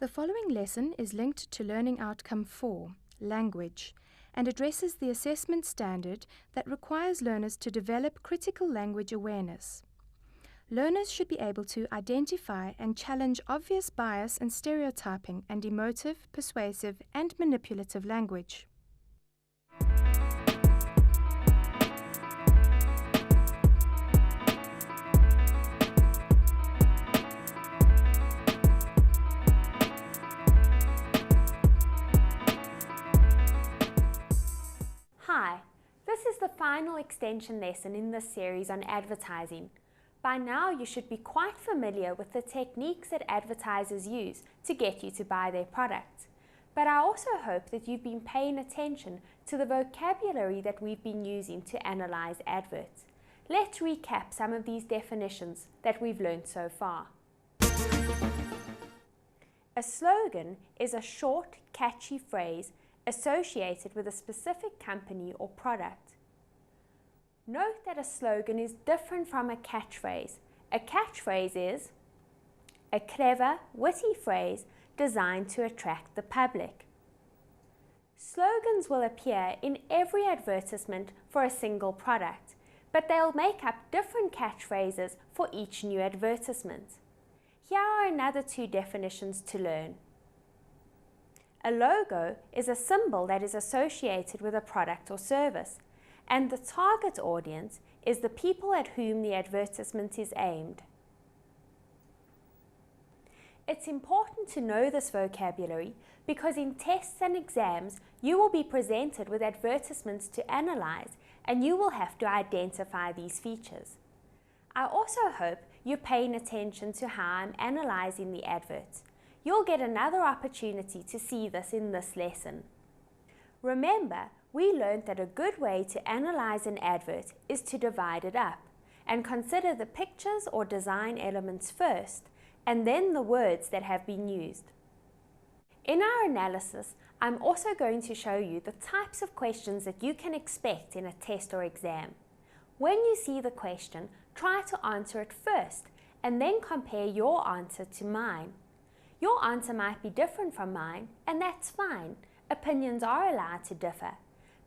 The following lesson is linked to Learning Outcome 4, Language, and addresses the assessment standard that requires learners to develop critical language awareness. Learners should be able to identify and challenge obvious bias and stereotyping and emotive, persuasive, and manipulative language. Hi, this is the final extension lesson in this series on advertising. By now you should be quite familiar with the techniques that advertisers use to get you to buy their products. But I also hope that you've been paying attention to the vocabulary that we've been using to analyze adverts. Let's recap some of these definitions that we've learned so far. A slogan is a short, catchy phrase associated with a specific company or product. Note that a slogan is different from a catchphrase. A catchphrase is a clever, witty phrase designed to attract the public. Slogans will appear in every advertisement for a single product, but they'll make up different catchphrases for each new advertisement. Here are another two definitions to learn. A logo is a symbol that is associated with a product or service, and the target audience is the people at whom the advertisement is aimed. It's important to know this vocabulary because in tests and exams you will be presented with advertisements to analyze and you will have to identify these features. I also hope you're paying attention to how I'm analyzing the adverts. You'll get another opportunity to see this in this lesson. Remember, we learned that a good way to analyze an advert is to divide it up and consider the pictures or design elements first and then the words that have been used. In our analysis, I'm also going to show you the types of questions that you can expect in a test or exam. When you see the question, try to answer it first and then compare your answer to mine. Your answer might be different from mine, and that's fine. Opinions are allowed to differ.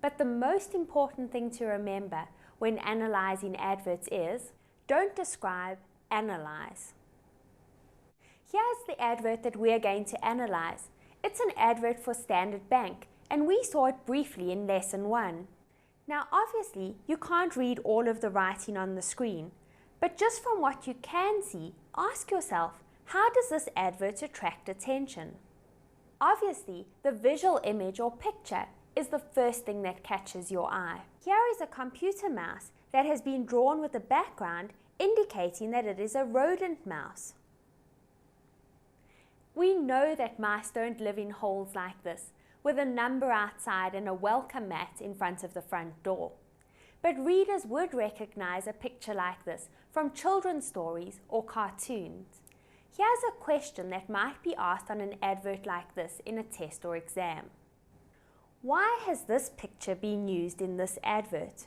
But the most important thing to remember when analyzing adverts is, don't describe, analyze. Here's the advert that we're going to analyze. It's an advert for Standard Bank, and we saw it briefly in Lesson 1. Now obviously, you can't read all of the writing on the screen, but just from what you can see, ask yourself, how does this advert attract attention? Obviously, the visual image or picture is the first thing that catches your eye. Here is a computer mouse that has been drawn with a background indicating that it is a rodent mouse. We know that mice don't live in holes like this, with a number outside and a welcome mat in front of the front door. But readers would recognize a picture like this from children's stories or cartoons. Here's a question that might be asked on an advert like this in a test or exam. Why has this picture been used in this advert?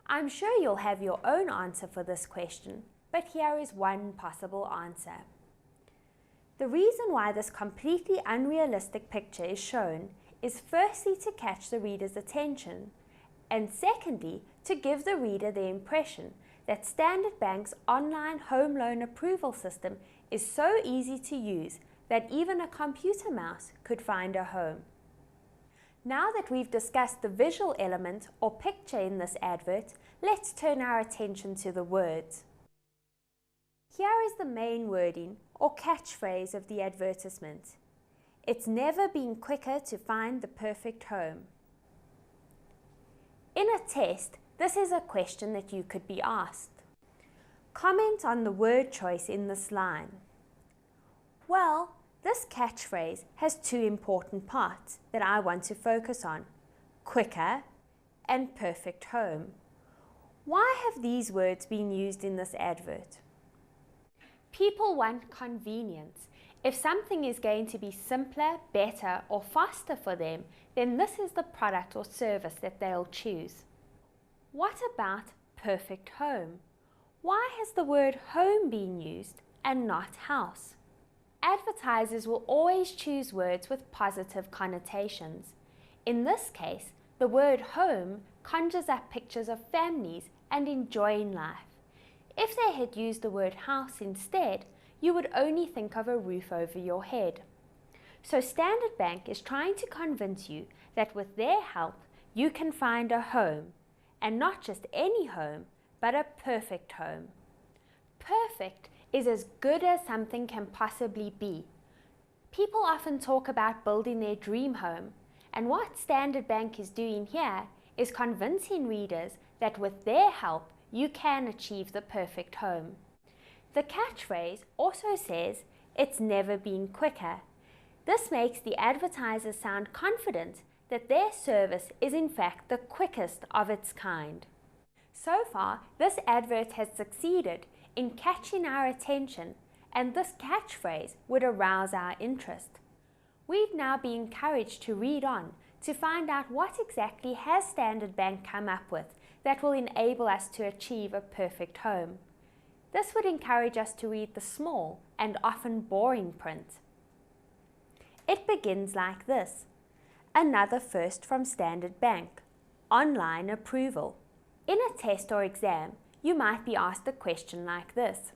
I'm sure you'll have your own answer for this question, but here is one possible answer. The reason why this completely unrealistic picture is shown is firstly to catch the reader's attention, and secondly to give the reader the impression that Standard Bank's online home loan approval system is so easy to use that even a computer mouse could find a home. Now that we've discussed the visual element or picture in this advert, let's turn our attention to the words. Here is the main wording or catchphrase of the advertisement. It's never been quicker to find the perfect home. In a test, this is a question that you could be asked. Comment on the word choice in this line. Well, this catchphrase has two important parts that I want to focus on: quicker and perfect home. Why have these words been used in this advert? People want convenience. If something is going to be simpler, better, or faster for them, then this is the product or service that they'll choose. What about perfect home? Why has the word home been used and not house? Advertisers will always choose words with positive connotations. In this case, the word home conjures up pictures of families and enjoying life. If they had used the word house instead, you would only think of a roof over your head. So Standard Bank is trying to convince you that with their help, you can find a home, and not just any home, but a perfect home. Perfect is as good as something can possibly be. People often talk about building their dream home, and what Standard Bank is doing here is convincing readers that with their help, you can achieve the perfect home. The catchphrase also says, "It's never been quicker." This makes the advertisers sound confident that their service is in fact the quickest of its kind. So far, this advert has succeeded in catching our attention, and this catchphrase would arouse our interest. We'd now be encouraged to read on to find out what exactly has Standard Bank come up with that will enable us to achieve a perfect home. This would encourage us to read the small and often boring print. It begins like this: another first from Standard Bank, online approval. In a test or exam, you might be asked a question like this: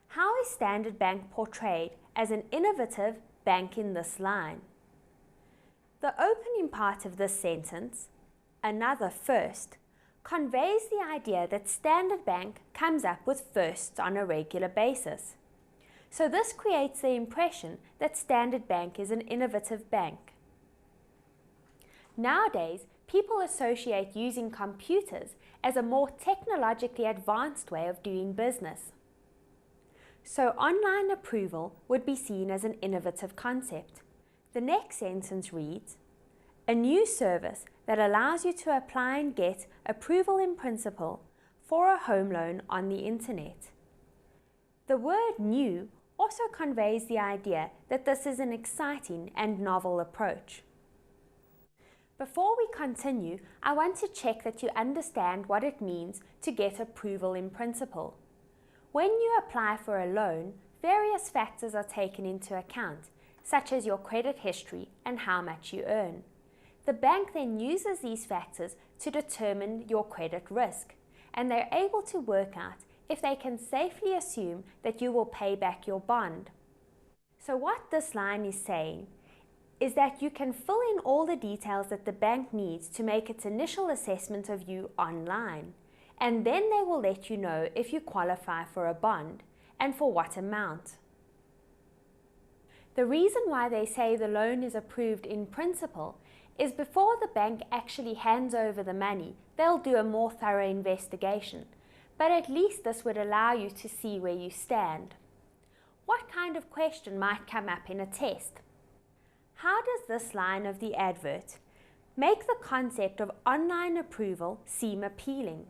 how is Standard Bank portrayed as an innovative bank in this line? The opening part of this sentence, another first, conveys the idea that Standard Bank comes up with firsts on a regular basis. So this creates the impression that Standard Bank is an innovative bank. Nowadays, people associate using computers as a more technologically advanced way of doing business. So online approval would be seen as an innovative concept. The next sentence reads, a new service that allows you to apply and get approval in principle for a home loan on the internet. The word new also conveys the idea that this is an exciting and novel approach. Before we continue, I want to check that you understand what it means to get approval in principle. When you apply for a loan, various factors are taken into account, such as your credit history and how much you earn. The bank then uses these factors to determine your credit risk, and they're able to work out if they can safely assume that you will pay back your bond. So what this line is saying is that you can fill in all the details that the bank needs to make its initial assessment of you online, and then they will let you know if you qualify for a bond and for what amount. The reason why they say the loan is approved in principle is before the bank actually hands over the money, they'll do a more thorough investigation, but at least this would allow you to see where you stand. What kind of question might come up in a test? How does this line of the advert make the concept of online approval seem appealing?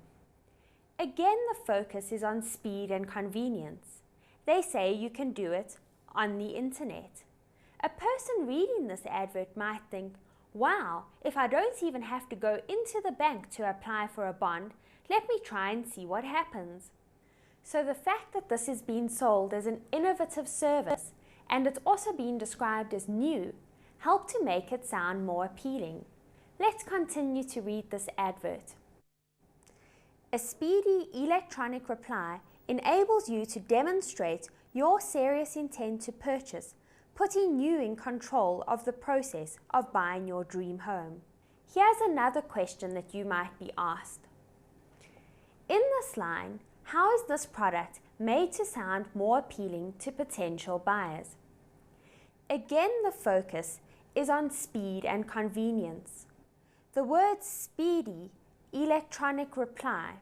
Again, the focus is on speed and convenience. They say you can do it on the internet. A person reading this advert might think, wow, if I don't even have to go into the bank to apply for a bond, let me try and see what happens. So the fact that this is being sold as an innovative service and it's also being described as new help to make it sound more appealing. Let's continue to read this advert. A speedy electronic reply enables you to demonstrate your serious intent to purchase, putting you in control of the process of buying your dream home. Here's another question that you might be asked. In this line, how is this product made to sound more appealing to potential buyers? Again, the focus is on speed and convenience. The word speedy electronic reply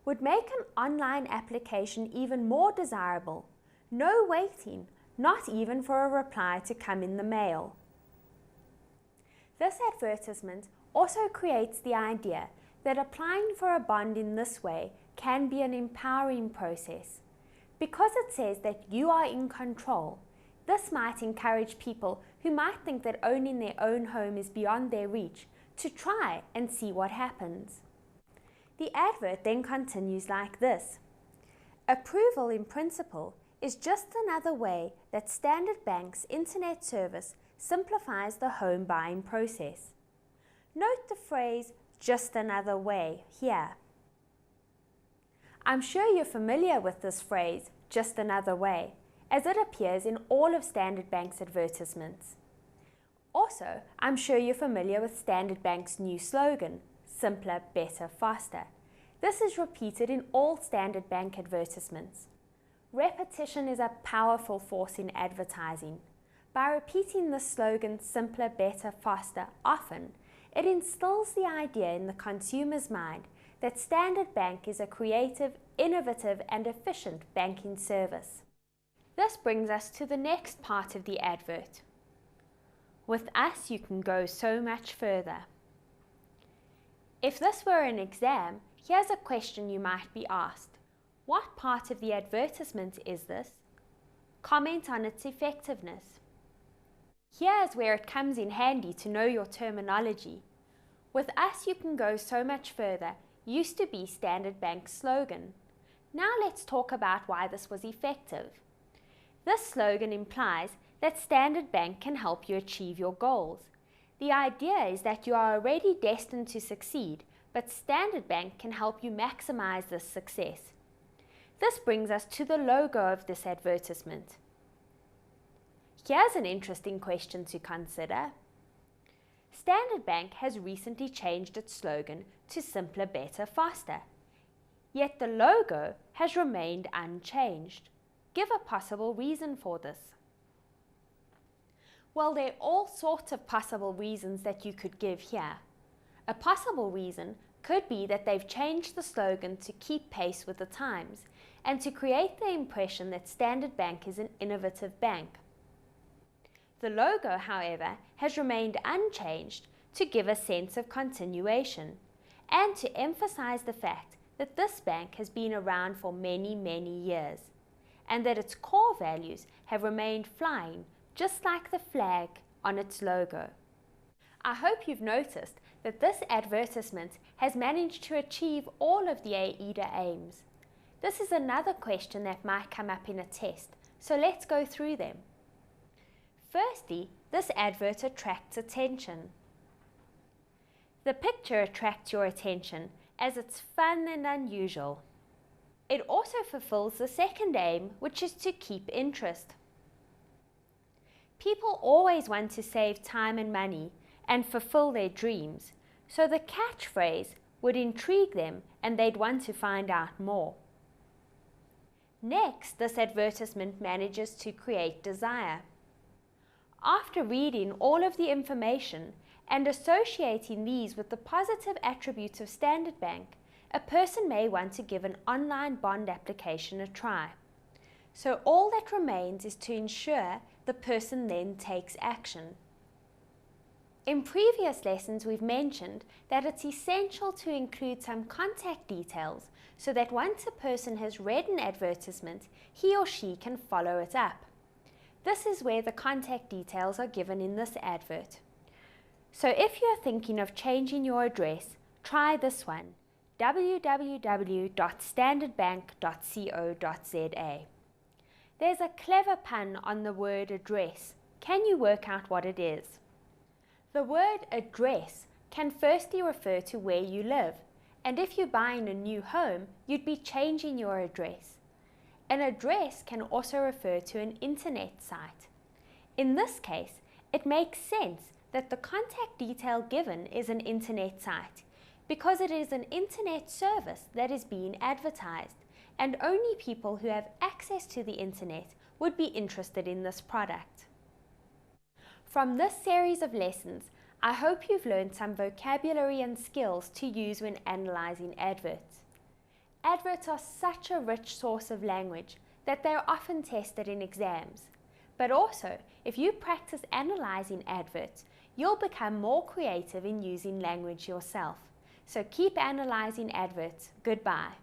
would make an online application even more desirable. No waiting, not even for a reply to come in the mail. This advertisement also creates the idea that applying for a bond in this way can be an empowering process. Because it says that you are in control, this might encourage people who might think that owning their own home is beyond their reach to try and see what happens. The advert then continues like this. Approval in principle is just another way that Standard Bank's internet service simplifies the home buying process. Note the phrase, just another way, here. I'm sure you're familiar with this phrase, just another way, as it appears in all of Standard Bank's advertisements. Also, I'm sure you're familiar with Standard Bank's new slogan, simpler, better, faster. This is repeated in all Standard Bank advertisements. Repetition is a powerful force in advertising. By repeating the slogan, simpler, better, faster, often, it instills the idea in the consumer's mind that Standard Bank is a creative, innovative, and efficient banking service. This brings us to the next part of the advert. With us, you can go so much further. If this were an exam, here's a question you might be asked. What part of the advertisement is this? Comment on its effectiveness. Here's where it comes in handy to know your terminology. With us, you can go so much further used to be Standard Bank's slogan. Now let's talk about why this was effective. This slogan implies that Standard Bank can help you achieve your goals. The idea is that you are already destined to succeed, but Standard Bank can help you maximize this success. This brings us to the logo of this advertisement. Here's an interesting question to consider. Standard Bank has recently changed its slogan to simpler, better, faster. Yet the logo has remained unchanged. Give a possible reason for this. Well, there are all sorts of possible reasons that you could give here. A possible reason could be that they've changed the slogan to keep pace with the times and to create the impression that Standard Bank is an innovative bank. The logo, however, has remained unchanged to give a sense of continuation and to emphasize the fact that this bank has been around for many, many years and that its core values have remained flying just like the flag on its logo. I hope you've noticed that this advertisement has managed to achieve all of the AIDA aims. This is another question that might come up in a test, so let's go through them. Firstly, this advert attracts attention. The picture attracts your attention as it's fun and unusual. It also fulfills the second aim, which is to keep interest. People always want to save time and money and fulfill their dreams, so the catchphrase would intrigue them and they'd want to find out more. Next, this advertisement manages to create desire. After reading all of the information and associating these with the positive attributes of Standard Bank, a person may want to give an online bond application a try. So all that remains is to ensure the person then takes action. In previous lessons, we've mentioned that it's essential to include some contact details so that once a person has read an advertisement, he or she can follow it up. This is where the contact details are given in this advert. So if you're thinking of changing your address, try this one, www.standardbank.co.za. There's a clever pun on the word address. Can you work out what it is? The word address can firstly refer to where you live, and if you're buying a new home, you'd be changing your address. An address can also refer to an internet site. In this case, it makes sense that the contact detail given is an internet site because it is an internet service that is being advertised, and only people who have access to the internet would be interested in this product. From this series of lessons, I hope you've learned some vocabulary and skills to use when analyzing adverts. Adverts are such a rich source of language that they are often tested in exams. But also, if you practice analyzing adverts, you'll become more creative in using language yourself. So keep analyzing adverts. Goodbye.